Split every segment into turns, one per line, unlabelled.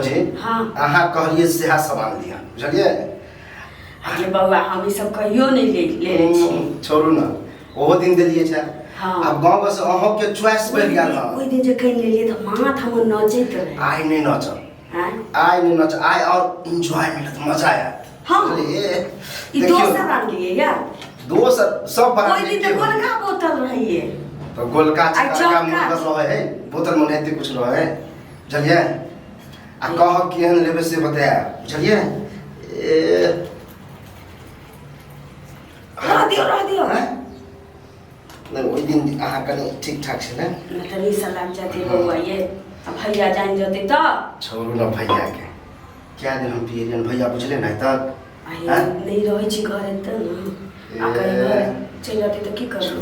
भौजी
हाँ
अहाँ कहलिए सेहा सामान लिया बुझलिए
अरे बउआ हम ई सब कहियो नहीं ले छी
छोड़ू ना ओहो दिन देलिए छै
हाँ
अब गांव से अहाँ के चॉइस बढ़ गया ना
ओइ दिन जे कहि लेलिए त माथ हम नचैत रहे
आई नहीं नाच
हैं
आई नहीं नाच आई और एंजॉयमेंट मजा आया
हां
चलिए
ई दोसर आन लिए यार
दोसर सब बात
ओइ दिन त गोलका बोतल रहिए
तो गोलका चक्का में कर रहा है बोतल में नहीं कुछ रहा है चलिए आ कह केहन लेबे से बताया बुझलिए
रह दियो
नहीं ओइ दिन अहाँ कनी ठीक ठाक छै ना
तनी सलाम जाते बउआ ये अब भैया जान जते त
छोड़ू ना भैया के क्या दिन हम पियलियन भैया बुझले ना तक
नहीं रहै छी घरे त न आ कहीं घर चल जाते त की करू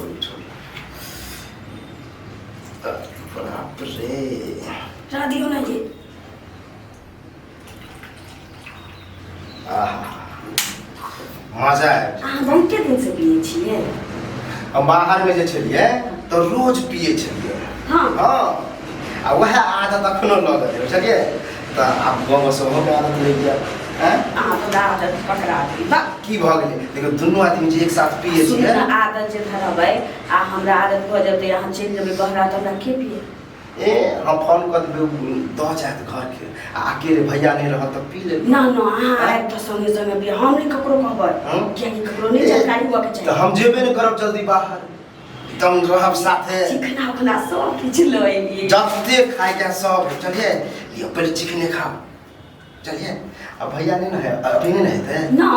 बाप रे
दियो ना ये
मजा है
अहाँ बहुते दिन से पिए छिए
हम बाहर में जे छलिए तो रोज पिए छलिए
हां
हां आ वह आदत अखनो ल गेल बुझलिए त आब गांव से हो के आदत ले गया हैं
अहाँ तो आदत पकड़ा दी
बा की भ गेलै देखो दुनू आदमी जे एक साथ पिए छिए
आदत जे धरबै आ हमरा आदत भ जेतै अहाँ चलि जेबै बहरा त हमरा के पिए
ए हम फोन कर देबै द जात घर के आ अकेले भैया नहीं रहत त पी ले
ना ना अहाँ आब त संगे संगे पिए हम नहीं ककरो कहबै किया कि ककरो नहीं जानकारी हुआ के चाहिए
त हम जेबे नहीं करब जल्दी बाहर तुम रहब साथे
चिकना उकना सब किछ ल एलिए
जत्ते खाए के सब चलिए ये पहले चिकने खाओ चलिए अब भैया नहीं ना है अभी नहीं रहते
ना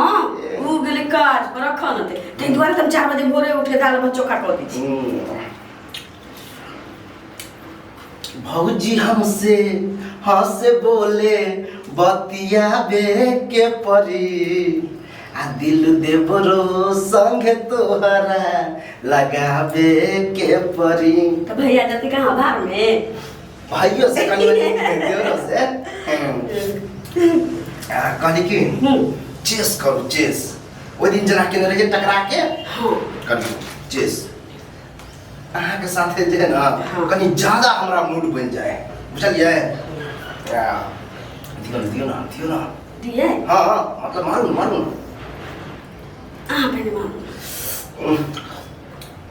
वो गेले काज पर रखन ते ते दुआरे हम 4 बजे भोरे उठ के दाल भात चोखा कर दी छी
भौजी हमसे हंसे बोले बतिया बे के परी आ दिल देबरो संग तोहरा लगाबे के परी
तो भैया जाते कहां बाहर में
भाइयों से कनी देवरो से कहली कि चेस करू चेस वो दिन जना के रहे टकरा के
हां
करू चेस अहाँ के साथे जे ना कनी ज्यादा हमरा मूड बन जाए बुझलिए दियो ना
दिए
हां मतलब मारू
पहले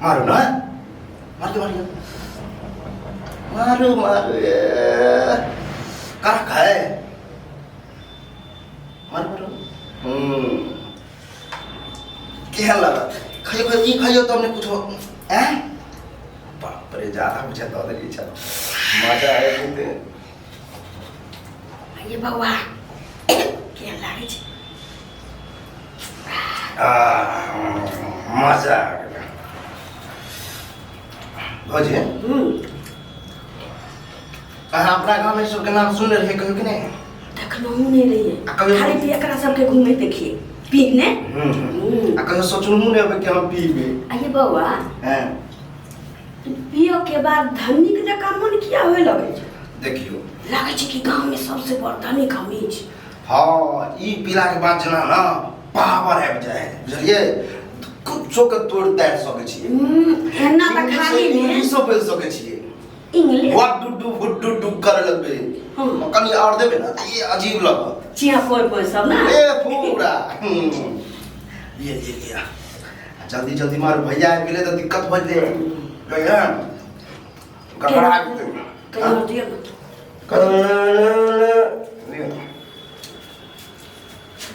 मारू ना मारू कर खाए मारू केहन लागत खाइयो तो हमने कुछ हैं बाप रे ज्यादा मुझे तो दे इच्छा मजा आए बोलते
ये बउआ केहन लागे छै
मजा भौजी अहाँ अपना गाँव में सबके नाम सुन रहे कहियो कि नहीं
देखलहु नहीं रहिए खाली पे एकरा सबके घूमे देखिए पीने
आ कहियो सोचलहु नहीं कि हम पीबे
आइए बउआ
हैं
पियो के बाद धनिक जका मन किया होय लगे छै
देखियो
लागे छै कि गांव में सबसे बड़ धनिक हमी छी
हां ई पीला के बाद जना ना पावर आबि जाए बुझलिए कुछो के तोड़ ताड़ सके छी
एना त खाली में
सब बोल सके छी
इंग्लिश
व्हाट डू डू करे लगबे कनी और देबे ना ये अजीब लगत
चिया कोई सब ना
ए पूरा ये जल्दी जल्दी मारो भैया आ गेले तो दिक्कत हो जाए गया गड़बड़ा
दियो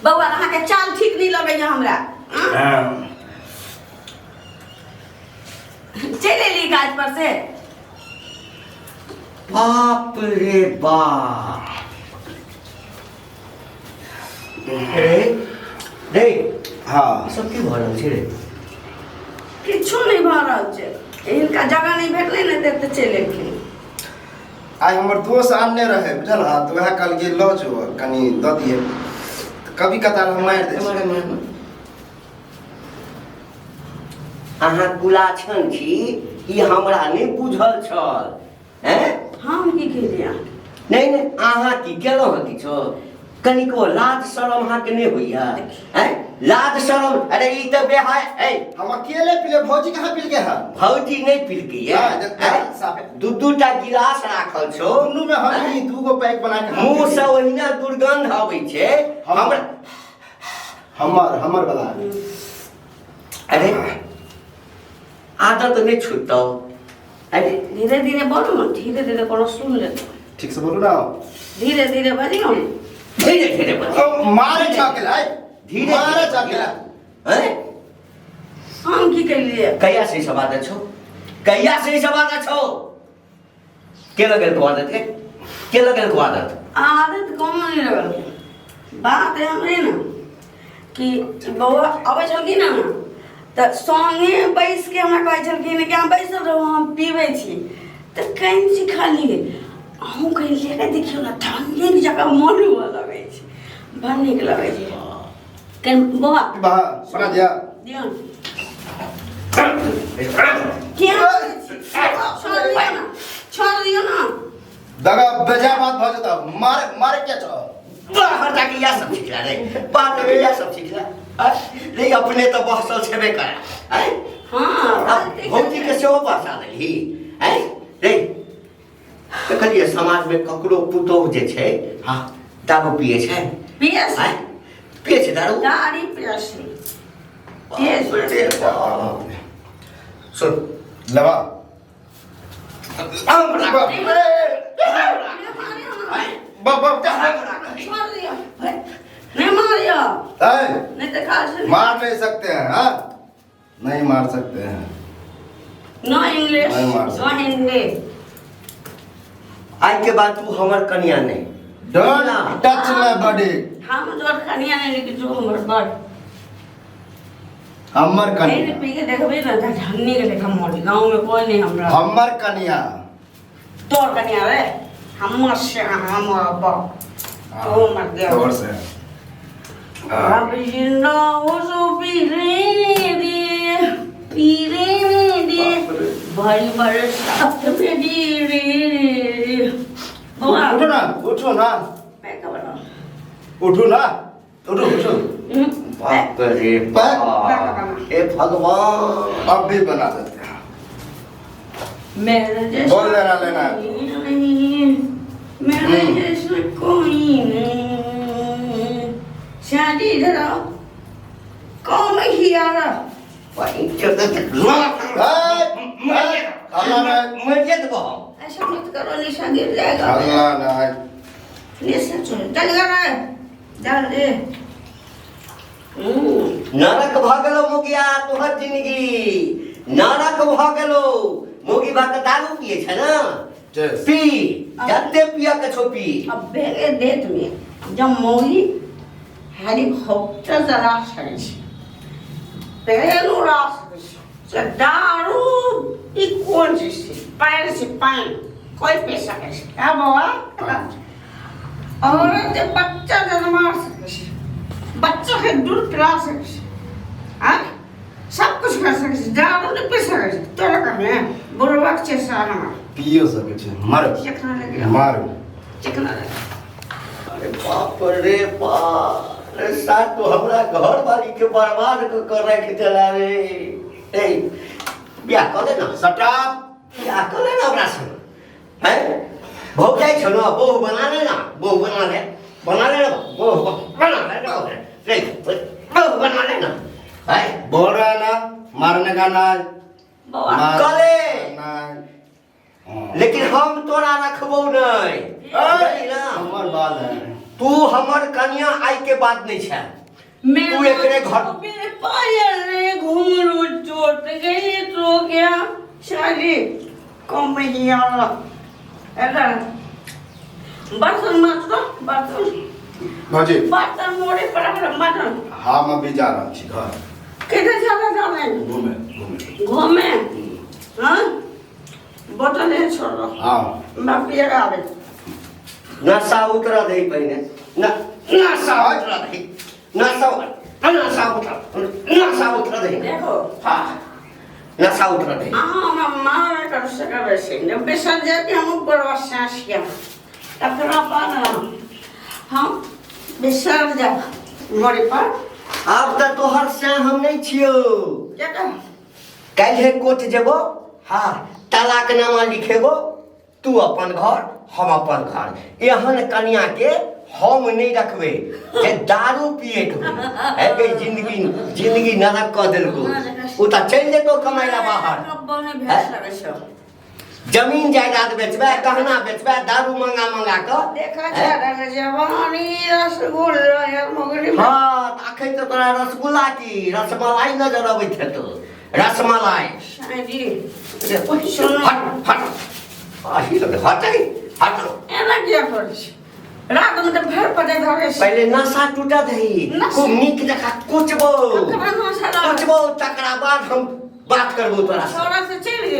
बउआ अहाँ के चाल ठीक नहीं लगे हमरा चले ली गाज पर से
बाप रे बाप रे
हां
सब की भ रहल छै रे
किछो नहीं भ रहल छै इनका जगह नहीं भेटले ने देते चले गेल
आई हमर दोस्त आनने रहे बुझल हां तो वह कल के लो जो कनी द दिए कभी कतार हम मार दे
अहाँ गुलाछन छी ई हमरा नहीं बुझल छल हैं
हम की कह दिया
नहीं नहीं अहाँ की केलो ह किछो कनिको लाज शरम अहाँ के नहीं होइया हैं लाज शरम अरे ई त बेहाय ए
हम अकेले पीले भौजी कहाँ पील के है
भौजी नहीं पील के ये दू-दूटा गिलास राखल छो
दुनू में हम ही दू गो पैक बना के
मुंह से ओहिना दुर्गंध आबै छे
हमर वाला
अरे आदत नहीं छूटो अरे
धीरे धीरे बोलो ना धीरे धीरे बोलो सुन ले
ठीक से बोलो ना
धीरे धीरे बजियो
धीरे धीरे बोलो
मारे छाकेला
धीरे
मारे छाकेला
हैं
हम की कइलिए
कहिया से सब आदत छो कहिया से सब आदत छो के लगल को आदत के लगल को
आदत कौन नहीं लगल बात है हमरे ना कि बउआ अबै छलखिन ना त संगे बैस के हमरा कहै छलखिन कि हम बैसल रहू हम पीबै छी त कहीं सिखा लिए हम कहिए के देखियो ना ठंडी की जगह मन हुआ लगे छै बड़ नीक लगे छै कन बउआ
बना दिया
दियो क्या छोड़ दियो ना
दगा बेजा बात भ जाता मारे क्या छ
बाहर जाके या सब सीखला रे बाहर जाके या सब सीखला रे अपने तो बहसल छेबे करा हैं हां भौजी के सेहो बसा देली हैं रे देखलिए समाज में ककरो पुतोह जे छै हां दारू पिए छै पिए छै दारू
दारू पिए छै
सुन लवा
नहीं मारियो
नहीं
तो खा
मार नहीं सकते हैं हाँ नहीं मार सकते हैं
नो इंग्लिश नो हिंदी
आज के बाद तू हमर कन्या नहीं
डोंट टच माय बॉडी
हम जोर कन्या नहीं लेकिन जो हमर बड़
हमर कन्या
नहीं पी के देखबे ना धन्नी के लेखा मोड़ी गांव में कोई नहीं हमरा
हमर कन्या
तोर कन्या रे हमर से हमर बा तो मर गया
तोर से
अब जिंदा हो सो पीरे दे भाई बड़े सब में दी
उठो ना
मैं का बना
उठो ना उठो
बाप रे बाप हे भगवान
अब भी बना देते हैं
मेरे जैसा
बोल लेना
मेरे जैसा कोई नहीं शादी जरा कौन ही आ रहा
वही चलते मजे तो
ऐसा मत करो निशा गिर जाएगा
अल्लाह ना
निशा चल चल गया चल दे
नरक भागलो मुगिया तोहर जिंदगी नरक भागलो मुगी भाग दारू पिए छ ना पी जत्ते पिया के छो पी
अब बेगे दे तुम्हें जब मोगी हरी खोपटा जरा सही पेनु रास से दारू ई कौन चीज पैर से पान कोई पैसा कैसे क्या बाबा और जब बच्चा जन्मा सके बच्चा के दूध पिला सके हाँ सब कुछ कर सके दारू नहीं पी सके तोरा करने बुढ़वा के सारा
पियो सके छे मारो
चिकना लगे
मारो
चिकना लगे
अरे बाप रे बाप रे साथ तो हमरा घर वाली के बर्बाद कर रखे चला रे ए बियाह कर दे ना
सटाप
बियाह कर ले ना हमरा से हैं भौ जाय छ ना बहू बना ले ना बहू बना ले ना बहू बना ले ना रे बहू बना ले ना है
बोल रहा है ना मारने का ना
बाबा
कले
ना
लेकिन हम तोरा रखबो नहीं
हमर बात है
तू हमर कन्या आई के बात नहीं छै तू एकरे घर
मेरे पायल रे घुंघरू चोट गई तो क्या शादी कम ही आला ऐसा बर्तन मत तो
भौजी
बर्तन मोड़े पर मत
हम अभी जा रहा छी घर
किधर जा रहे घूमे हाँ बोतल है छोड़ दो
हाँ
मैं पिएगा अभी
नशा उतरा दे पहले नशा उतरा दे नशा उतरा दे
देखो
हाँ नशा उतरा दे
हाँ मार कर सका वैसे जब बेसन जाके हम ऊपर वासास किया तब फिर आप आना हम बिसर जा मोरे पर
आब तऽ तोहर से हम नहीं छियो
जका
काल्हे कोर्ट जेबो हाँ तलाकनामा लिखेबो तू अपन घर हम अपन घर एहन कन्या के हम नहीं रखबे जे दारू पिए के है जिंदगी नरक क देलको उ त चल जेतो कमाई ला बाहर
बने भेस लगे छ
जमीन जायदाद बेचबे गहना बेचबे दारू मंगा क
देखा छ जवानी रसगुल्ला या मगरी
हां आखै त तोरा रसगुल्ला की रसमलाई नजर अबैत हेतो रसमलाई
जी सुन
हट आही लगे हट
एना क्या करै छी रात में तो फेर पटे धरे छी
पहले नशा टूटा दही खूब नीक जका कुचबो
तकरा
तकरा बाद हम बात करबो तोरा
छोरा से चल गे